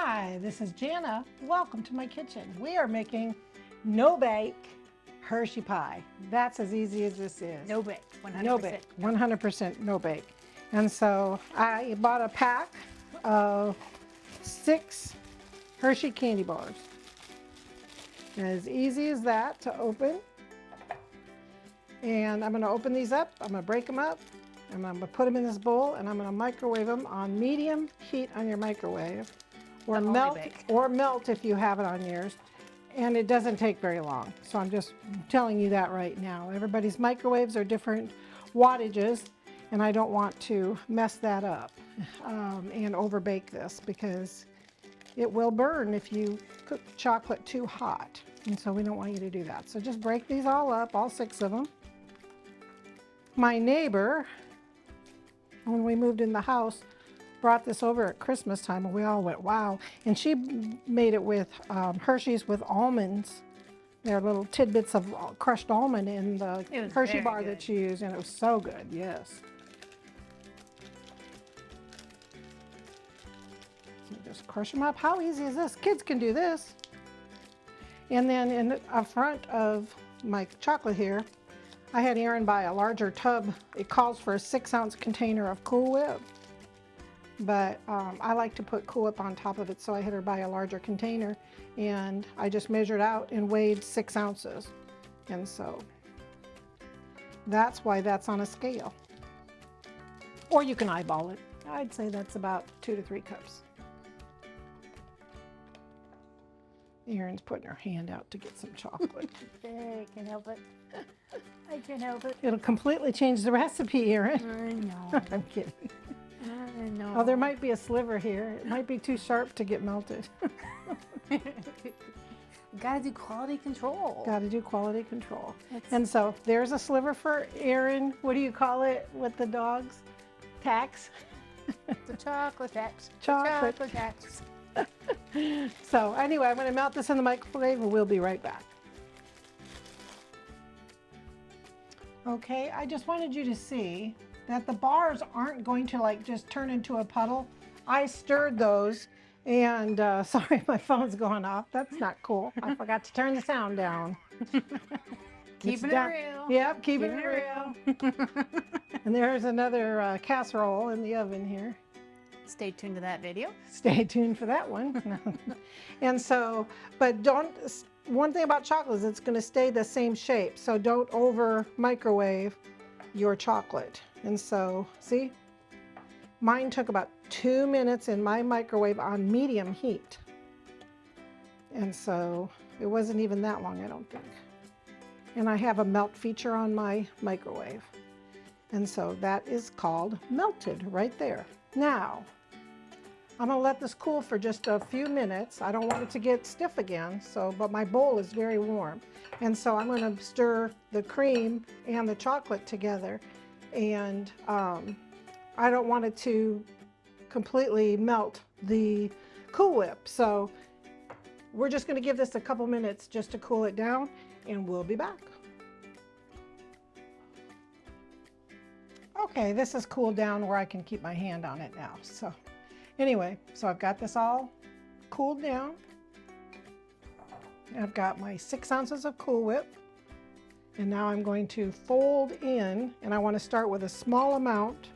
Hi, this is Janna. Welcome to my kitchen. We are making no-bake Hershey pie. That's as easy as this is. No bake, 100%. No bake, 100% no bake. And so I bought a pack of 6 Hershey candy bars. As easy as that to open. And I'm going to open these up. I'm going to break them up. And I'm going to put them in this bowl, and I'm going to microwave them on medium heat on your microwave, or melt if you have it on yours. And it doesn't take very long. So I'm just telling you that right now. Everybody's microwaves are different wattages, and I don't want to mess that up and overbake this, because it will burn if you cook chocolate too hot. And so we don't want you to do that. So just break these all up, all 6 of them. My neighbor, when we moved in the house, brought this over at Christmas time, and we all went, wow. And she made it with Hershey's with almonds. There are little tidbits of crushed almond in the Hershey bar that she used, and it was so good, yes. So just crush them up. How easy is this? Kids can do this. And then in the front of my chocolate here, I had Aaron buy a larger tub. It calls for a 6-ounce container of Cool Whip. But I like to put Cool Whip on top of it, so I had her buy a larger container, and I just measured out and weighed 6 ounces. And so that's why that's on a scale. Or you can eyeball it. I'd say that's about 2 to 3 cups. Erin's putting her hand out to get some chocolate. I can help it. I can help it. It'll completely change the recipe, Erin. I know. I'm kidding. I know. Oh, there might be a sliver here. It might be too sharp to get melted. Gotta do quality control. Gotta do quality control. And so there's a sliver for Erin. What do you call it with the dogs? Tax? The chocolate tax. Chocolate. Chocolate tax. So anyway, I'm gonna melt this in the microwave, and we'll be right back. Okay, I just wanted you to see that the bars aren't going to like just turn into a puddle. I stirred those, and sorry, my phone's going off. That's not cool. I forgot to turn the sound down. Keeping it real. Yep, keeping it real. And there's another casserole in the oven here. Stay tuned to that video. Stay tuned for that one. And so, but one thing about chocolate is it's going to stay the same shape, so don't over microwave your chocolate. And so, see, mine took about 2 minutes in my microwave on medium heat. And so it wasn't even that long, I don't think. And I have a melt feature on my microwave. And so that is called melted right there. Now, I'm gonna let this cool for just a few minutes. I don't want it to get stiff again, but my bowl is very warm. And so I'm gonna stir the cream and the chocolate together. And I don't want it to completely melt the Cool Whip. So we're just gonna give this a couple minutes just to cool it down, and we'll be back. Okay, this is cooled down where I can keep my hand on it now. So anyway, so I've got this all cooled down. I've got my 6 ounces of Cool Whip. And now I'm going to fold in, and I want to start with a small amount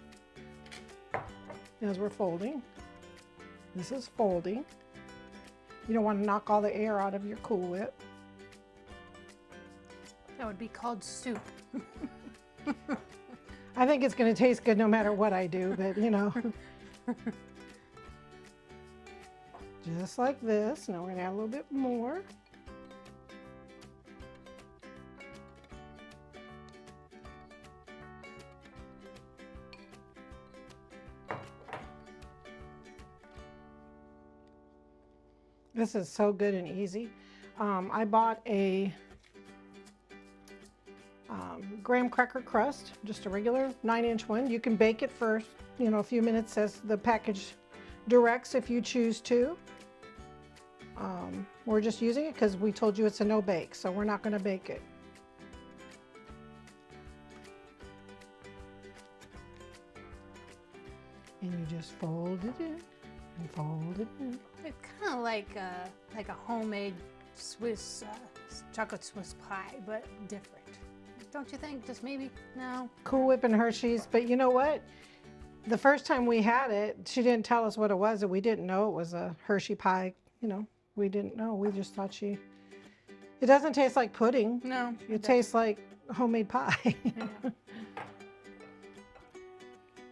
as we're folding. This is folding. You don't want to knock all the air out of your Cool Whip. That would be called soup. I think it's going to taste good no matter what I do, but you know. Just like this. Now we're going to add a little bit more. This is so good and easy. I bought a graham cracker crust, just a regular 9-inch one. You can bake it for, a few minutes as the package directs if you choose to. We're just using it because we told you it's a no bake, so we're not going to bake it. And you just fold it in. And fold it in. It's kind of like a homemade Swiss chocolate Swiss pie, but different. Don't you think? Just maybe? No. Cool Whip and Hershey's, but you know what? The first time we had it, she didn't tell us what it was, and we didn't know it was a Hershey pie. You know, we didn't know. We just thought it doesn't taste like pudding. No. It tastes like homemade pie. Yeah.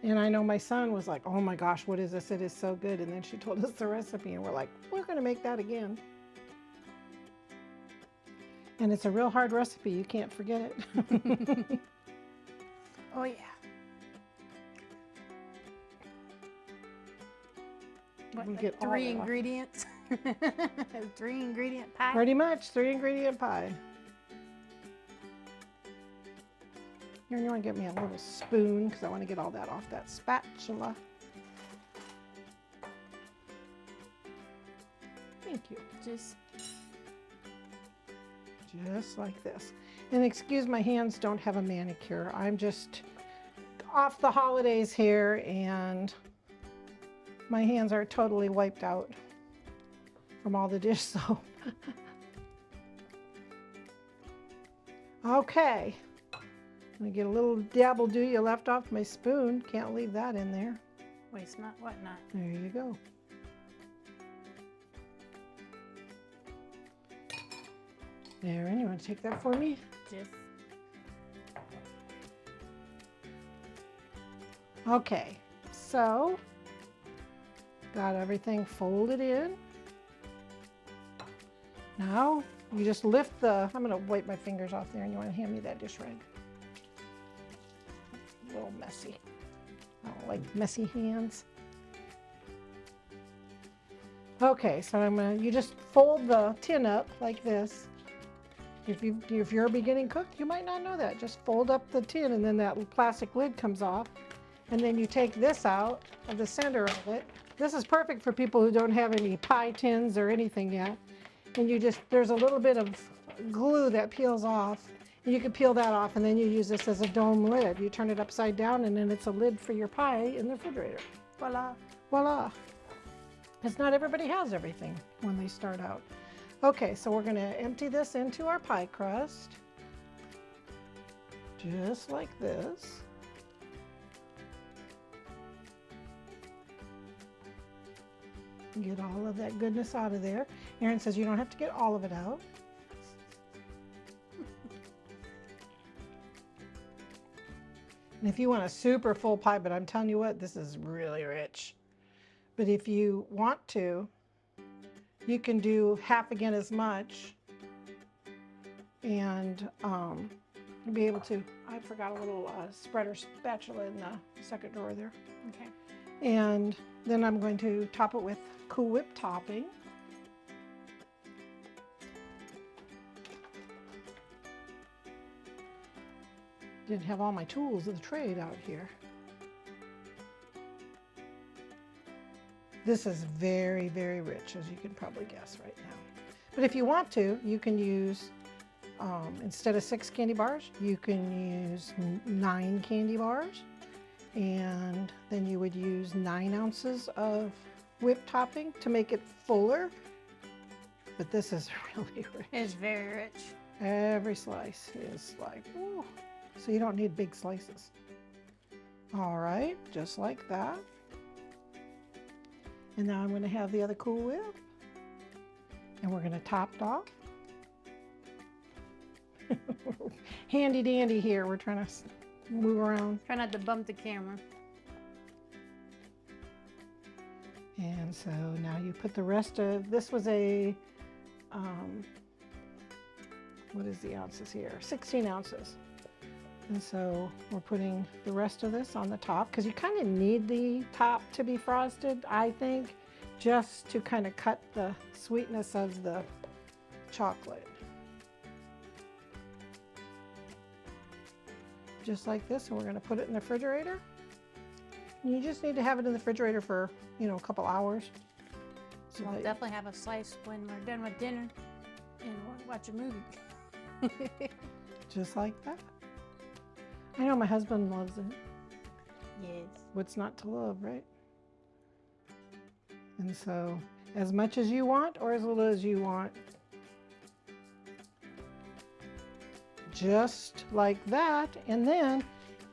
And I know my son was like, oh my gosh, what is this? It is so good. And then she told us the recipe, and we're like, we're going to make that again. And it's a real hard recipe. You can't forget it. Oh, yeah. What, We like get all 3 that off. ingredients? 3 ingredient pie? Pretty much 3 ingredient pie. Here, you want to get me a little spoon because I want to get all that off that spatula. Thank you. Just like this. And excuse my hands don't have a manicure. I'm just off the holidays here and my hands are totally wiped out from all the dish soap. Okay. I'm gonna get a little dabble do you left off my spoon. Can't leave that in there. waste not, what not. There you go. There, and you want to take that for me? Just Okay, so got everything folded in. Now you just lift the, I'm gonna wipe my fingers off there and you wanna hand me that dish rag. A little messy. I don't like messy hands. Okay, so you just fold the tin up like this. If you're a beginning cook, you might not know that. Just fold up the tin and then that plastic lid comes off. And then you take this out of the center of it. This is perfect for people who don't have any pie tins or anything yet. And there's a little bit of glue that peels off. And you can peel that off and then you use this as a dome lid. You turn it upside down and then it's a lid for your pie in the refrigerator. Voila. Voila. Because not everybody has everything when they start out. Okay, so we're going to empty this into our pie crust. Just like this. Get all of that goodness out of there. Erin says you don't have to get all of it out. And if you want a super full pie, but I'm telling you what, this is really rich. But if you want to, you can do half again as much and be able to, I forgot a little spreader spatula in the second drawer there. okay. And then I'm going to top it with Cool Whip topping. Didn't have all my tools of the trade out here. This is very, very rich, as you can probably guess right now. But if you want to, you can use, instead of 6 candy bars, you can use 9 candy bars. And then you would use 9 ounces of whip topping to make it fuller. But this is really rich. It's very rich. Every slice is like, ooh. So you don't need big slices. All right, just like that. And now I'm going to have the other Cool Whip. And we're going to top it off. Handy dandy here. We're trying to move around. Try not to bump the camera. And so now you put the rest of, this was a, what is the ounces here? 16 ounces. And so we're putting the rest of this on the top because you kind of need the top to be frosted, I think, just to kind of cut the sweetness of the chocolate. Just like this, and we're going to put it in the refrigerator. And you just need to have it in the refrigerator for, you know, a couple hours. So We'll definitely have a slice when we're done with dinner and we'll watch a movie. just like that. I know my husband loves it. Yes. What's not to love, right? And so as much as you want or as little as you want. Just like that. And then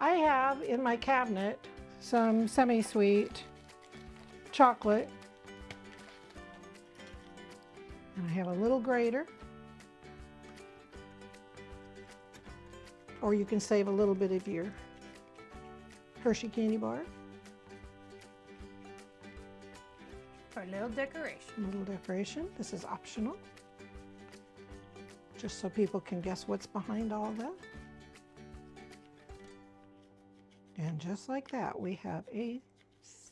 I have in my cabinet some semi-sweet chocolate. And I have a little grater. Or you can save a little bit of your Hershey candy bar. For a little decoration. A little decoration. This is optional. Just so people can guess what's behind all that. And just like that, we have a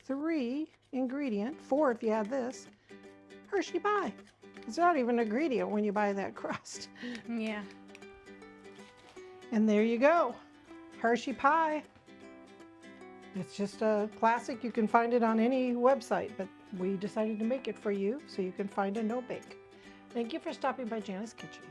3-ingredient, 4 if you add this, Hershey pie. It's not even an ingredient when you buy that crust. Yeah. And there you go, Hershey pie. It's just a classic. You can find it on any website, but we decided to make it for you so you can find a no-bake. Thank you for stopping by Janna's Kitchen.